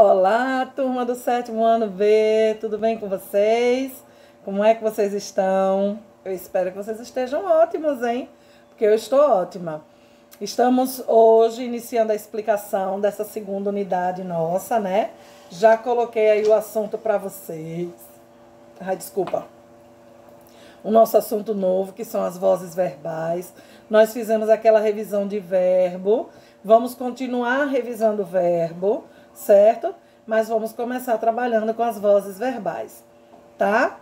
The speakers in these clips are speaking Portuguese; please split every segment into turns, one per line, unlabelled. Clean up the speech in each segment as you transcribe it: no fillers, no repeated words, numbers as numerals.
Olá, turma do sétimo ano B, tudo bem com vocês? Como é que vocês estão? Eu espero que vocês estejam ótimos, hein? Porque eu estou ótima. Estamos hoje iniciando a explicação dessa segunda unidade nossa, né? Já coloquei aí o assunto para vocês. Ai, desculpa. O nosso assunto novo, que são as vozes verbais. Nós fizemos aquela revisão de verbo. Vamos continuar revisando o verbo, certo? Mas vamos começar trabalhando com as vozes verbais, tá?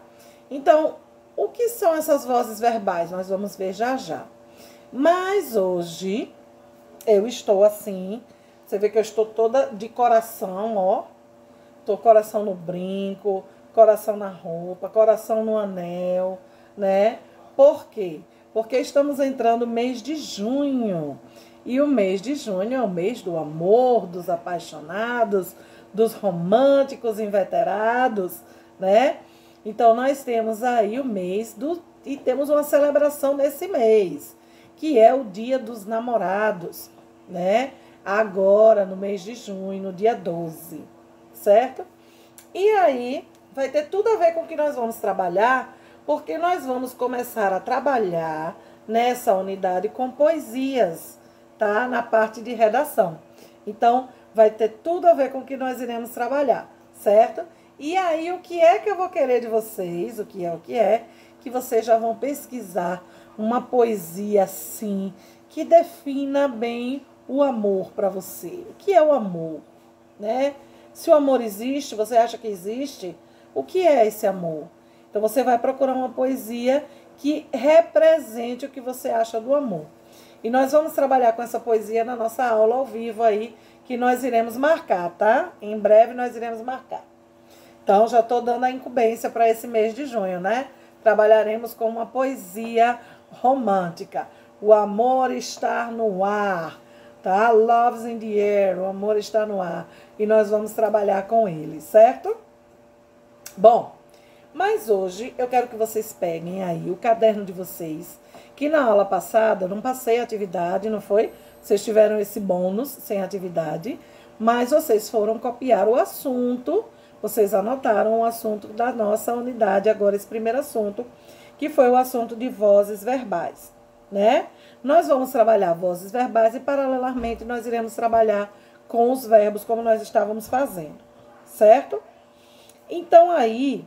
Então, o que são essas vozes verbais? Nós vamos ver já já. Mas hoje, eu estou assim, você vê que eu estou toda de coração, ó. Tô coração no brinco, coração na roupa, coração no anel, né? Por quê? Porque estamos entrando no mês de junho. E o mês de junho é o mês do amor, dos apaixonados, dos românticos inveterados, né? Então, nós temos aí o mês e temos uma celebração nesse mês, que é o Dia dos Namorados, né? Agora, no mês de junho, no dia 12, certo? E aí, vai ter tudo a ver com o que nós vamos trabalhar, porque nós vamos começar a trabalhar nessa unidade com poesias, tá? Na parte de redação. Então, vai ter tudo a ver com o que nós iremos trabalhar, certo? E aí, o que é que eu vou querer de vocês, o que é, que vocês já vão pesquisar uma poesia assim, que defina bem o amor para você. O que é o amor, né? Se o amor existe, você acha que existe, o que é esse amor? Então, você vai procurar uma poesia que represente o que você acha do amor. E nós vamos trabalhar com essa poesia na nossa aula ao vivo aí, que nós iremos marcar, tá? Em breve nós iremos marcar. Então, já estou dando a incumbência para esse mês de junho, né? Trabalharemos com uma poesia romântica. O amor está no ar, tá? Love's in the air, o amor está no ar. E nós vamos trabalhar com ele, certo? Bom, mas hoje eu quero que vocês peguem aí o caderno de vocês, que na aula passada eu não passei a atividade, não foi? Vocês tiveram esse bônus sem atividade, mas vocês foram copiar o assunto, vocês anotaram o assunto da nossa unidade, agora esse primeiro assunto, que foi o assunto de vozes verbais, né? Nós vamos trabalhar vozes verbais e, paralelamente, nós iremos trabalhar com os verbos como nós estávamos fazendo, certo? Então, aí,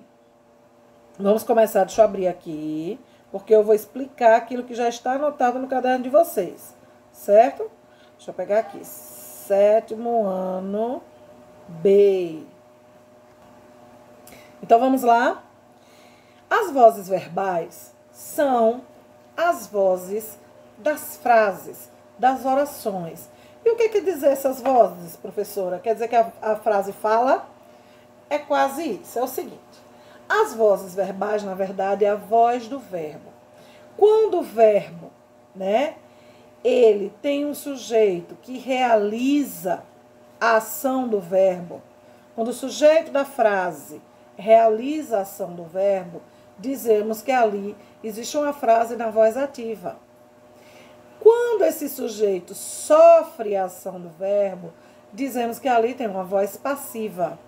vamos começar, deixa eu abrir aqui, porque eu vou explicar aquilo que já está anotado no caderno de vocês, certo? Deixa eu pegar aqui, sétimo ano B. Então, vamos lá? As vozes verbais são as vozes das frases, das orações. E o que quer dizer essas vozes, professora? Quer dizer que a frase fala? É quase isso, é o seguinte. As vozes verbais, na verdade, é a voz do verbo. Quando o verbo, né, ele tem um sujeito que realiza a ação do verbo, quando o sujeito da frase realiza a ação do verbo, dizemos que ali existe uma frase na voz ativa. Quando esse sujeito sofre a ação do verbo, dizemos que ali tem uma voz passiva.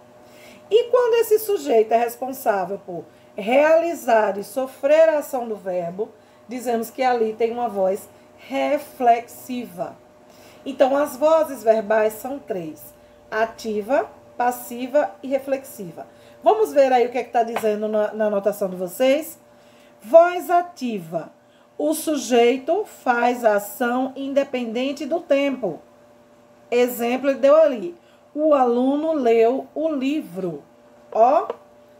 E quando esse sujeito é responsável por realizar e sofrer a ação do verbo, dizemos que ali tem uma voz reflexiva. Então, as vozes verbais são três: ativa, passiva e reflexiva. Vamos ver aí o que é que está dizendo na anotação de vocês? Voz ativa. O sujeito faz a ação independente do tempo. Exemplo, ele deu ali. O aluno leu o livro. Ó,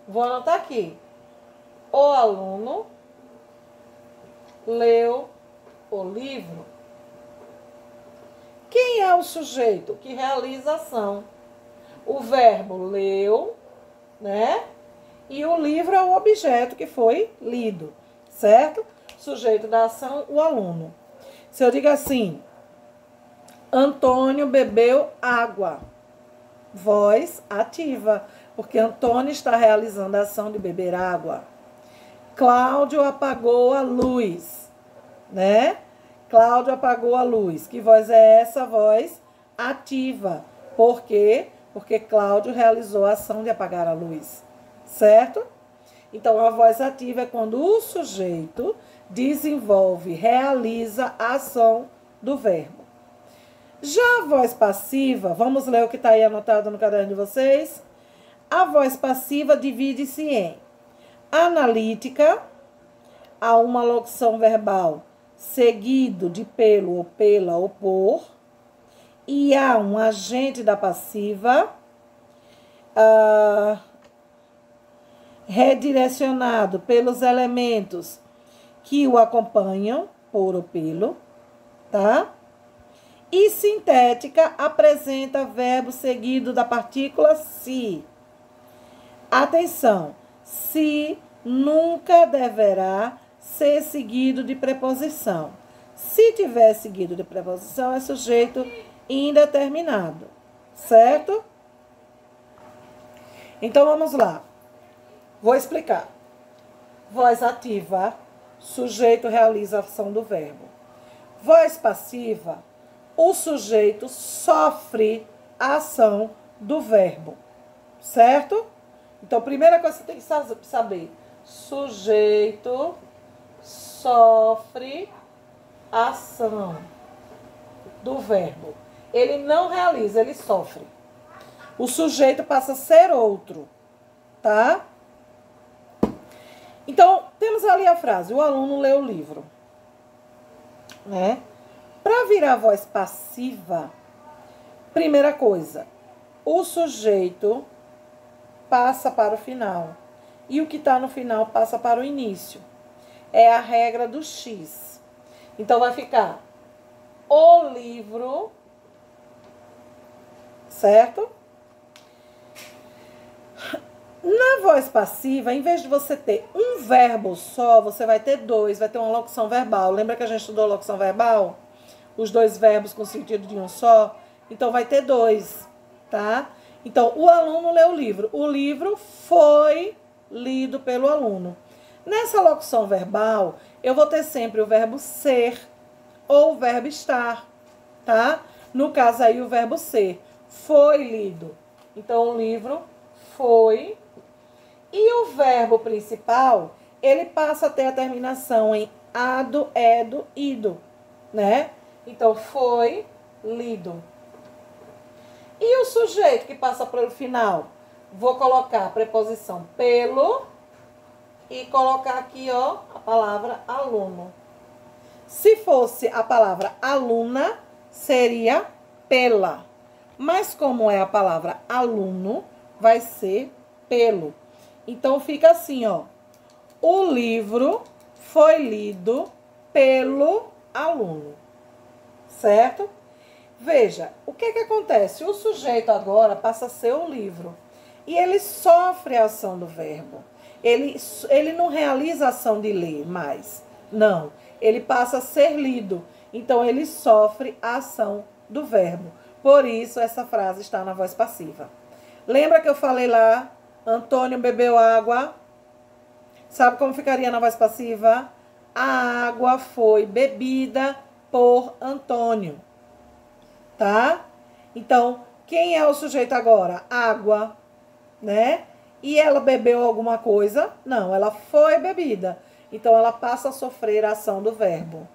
vou anotar aqui. O aluno leu o livro. Quem é o sujeito que realiza a ação? O verbo leu, né? E o livro é o objeto que foi lido, certo? Sujeito da ação, o aluno. Se eu digo assim, Antônio bebeu água. Voz ativa, porque Antônio está realizando a ação de beber água. Cláudio apagou a luz, né? Cláudio apagou a luz. Que voz é essa? Voz ativa, porque porque Cláudio realizou a ação de apagar a luz, certo? Então, a voz ativa é quando o sujeito desenvolve, realiza a ação do verbo. Já a voz passiva, vamos ler o que está aí anotado no caderno de vocês? A voz passiva divide-se em analítica, há uma locução verbal seguido de pelo ou pela ou por, e há um agente da passiva redirecionado pelos elementos que o acompanham, por ou pelo, tá? E sintética apresenta verbo seguido da partícula se. Atenção, se nunca deverá ser seguido de preposição. Se tiver seguido de preposição, é sujeito indeterminado, certo? Então, vamos lá. Vou explicar. Voz ativa, sujeito realiza a ação do verbo. Voz passiva, o sujeito sofre a ação do verbo, certo? Então, primeira coisa que você tem que saber, sujeito sofre a ação do verbo. Ele não realiza, ele sofre. O sujeito passa a ser outro, tá? Então, temos ali a frase, o aluno lê o livro, né? Para virar voz passiva, primeira coisa, o sujeito passa para o final e o que está no final passa para o início. É a regra do X. Então, vai ficar o livro, certo? Na voz passiva, em vez de você ter um verbo só, você vai ter dois, vai ter uma locução verbal. Lembra que a gente estudou locução verbal? Os dois verbos com sentido de um só? Então, vai ter dois, tá? Então, o aluno lê o livro. O livro foi lido pelo aluno. Nessa locução verbal, eu vou ter sempre o verbo ser ou o verbo estar, tá? No caso aí, o verbo ser. Foi lido. Então, o livro foi. E o verbo principal, ele passa a ter a terminação em ado, edo, ido, né? Então, foi lido. E o sujeito que passa para o final? Vou colocar a preposição pelo e colocar aqui, ó, a palavra aluno. Se fosse a palavra aluna, seria pela. Mas como é a palavra aluno, vai ser pelo. Então, fica assim, ó. O livro foi lido pelo aluno. Certo? Veja, o que acontece? O sujeito agora passa a ser o livro. E ele sofre a ação do verbo. Ele não realiza a ação de ler mais. Não. Ele passa a ser lido. Então, ele sofre a ação do verbo. Por isso, essa frase está na voz passiva. Lembra que eu falei lá? Antônio bebeu água. Sabe como ficaria na voz passiva? A água foi bebida por Antônio. Tá? Então, quem é o sujeito agora? Água, né? E ela bebeu alguma coisa? Não, ela foi bebida. Então, ela passa a sofrer a ação do verbo.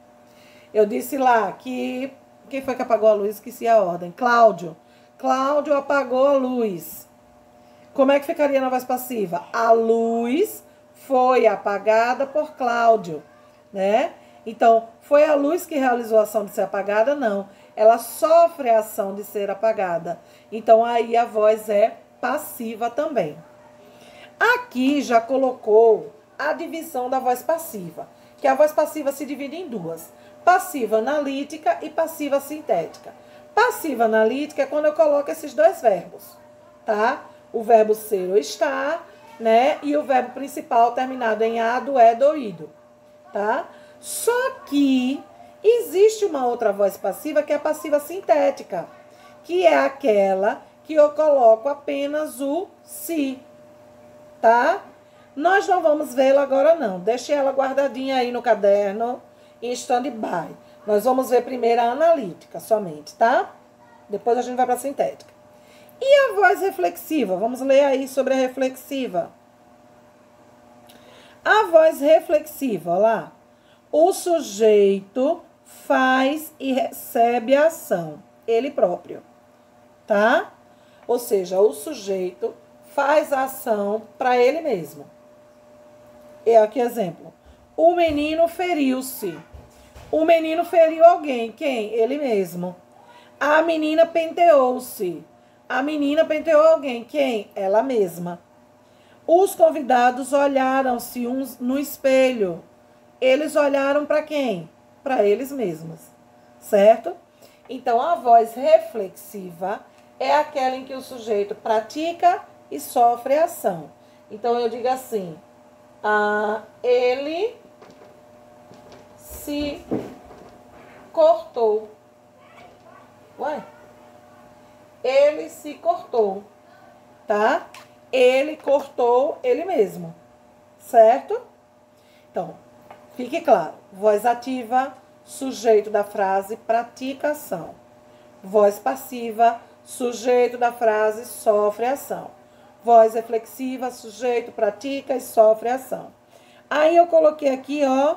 Eu disse lá que... Quem foi que apagou a luz? Esqueci a ordem. Cláudio. Cláudio apagou a luz. Como é que ficaria na voz passiva? A luz foi apagada por Cláudio, né? Então, foi a luz que realizou a ação de ser apagada? Não. Ela sofre a ação de ser apagada. Então, aí a voz é passiva também. Aqui já colocou a divisão da voz passiva, que a voz passiva se divide em duas. Passiva analítica e passiva sintética. Passiva analítica é quando eu coloco esses dois verbos, tá? O verbo ser ou estar, né? E o verbo principal terminado em ado, edo ou ido, tá? Só que existe uma outra voz passiva que é a passiva sintética, que é aquela que eu coloco apenas o se, tá? Nós não vamos vê-la agora não. Deixe ela guardadinha aí no caderno em stand-by. Nós vamos ver primeiro a analítica somente, tá? Depois a gente vai para a sintética. E a voz reflexiva? Vamos ler aí sobre a reflexiva. A voz reflexiva, olha lá. O sujeito faz e recebe a ação, ele próprio, tá? Ou seja, o sujeito faz a ação para ele mesmo. E aqui exemplo. O menino feriu-se. O menino feriu alguém. Quem? Ele mesmo. A menina penteou-se. A menina penteou alguém. Quem? Ela mesma. Os convidados olharam-se uns no espelho. Eles olharam para quem? Para eles mesmos. Certo? Então, a voz reflexiva é aquela em que o sujeito pratica e sofre a ação. Então, eu digo assim: ele se cortou. Ué? Ele se cortou, tá? Ele cortou ele mesmo, certo? Então, fique claro. Voz ativa, sujeito da frase, pratica ação. Voz passiva, sujeito da frase, sofre ação. Voz reflexiva, sujeito pratica e sofre ação. Aí eu coloquei aqui, ó,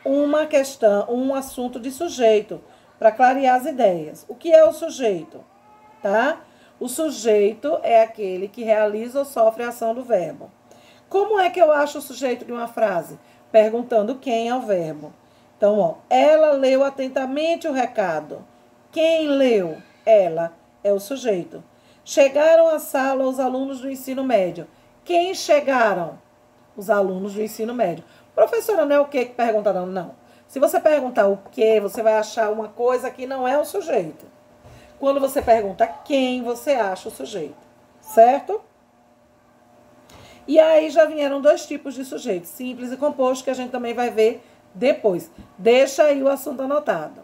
uma questão, um assunto de sujeito, para clarear as ideias. O que é o sujeito? Tá? O sujeito é aquele que realiza ou sofre a ação do verbo. Como é que eu acho o sujeito de uma frase? Perguntando quem é o verbo. Então, ó, ela leu atentamente o recado. Quem leu? Ela é o sujeito. Chegaram à sala os alunos do ensino médio. Quem chegaram? Os alunos do ensino médio. Professora, não é o que perguntaram? Não. Se você perguntar o que, você vai achar uma coisa que não é o sujeito. Quando você pergunta quem, você acha o sujeito. Certo? E aí já vieram dois tipos de sujeito, simples e composto, que a gente também vai ver depois. Deixa aí o assunto anotado.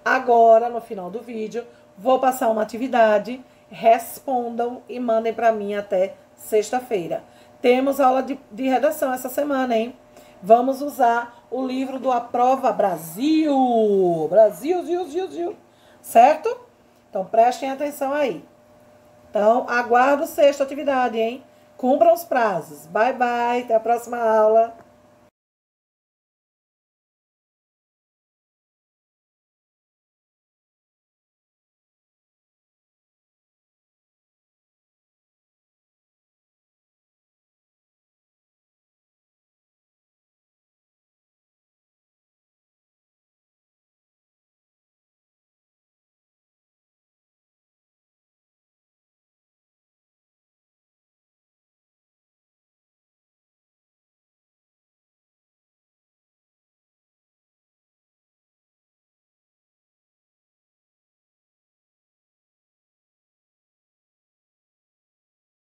Agora, no final do vídeo, vou passar uma atividade. Respondam e mandem para mim até sexta-feira. Temos aula de redação essa semana, hein? Vamos usar o livro do Aprova Brasil. Brasil. Certo? Então, prestem atenção aí. Então, aguardo sexta atividade, hein? Cumpram os prazos. Bye, bye. Até a próxima aula.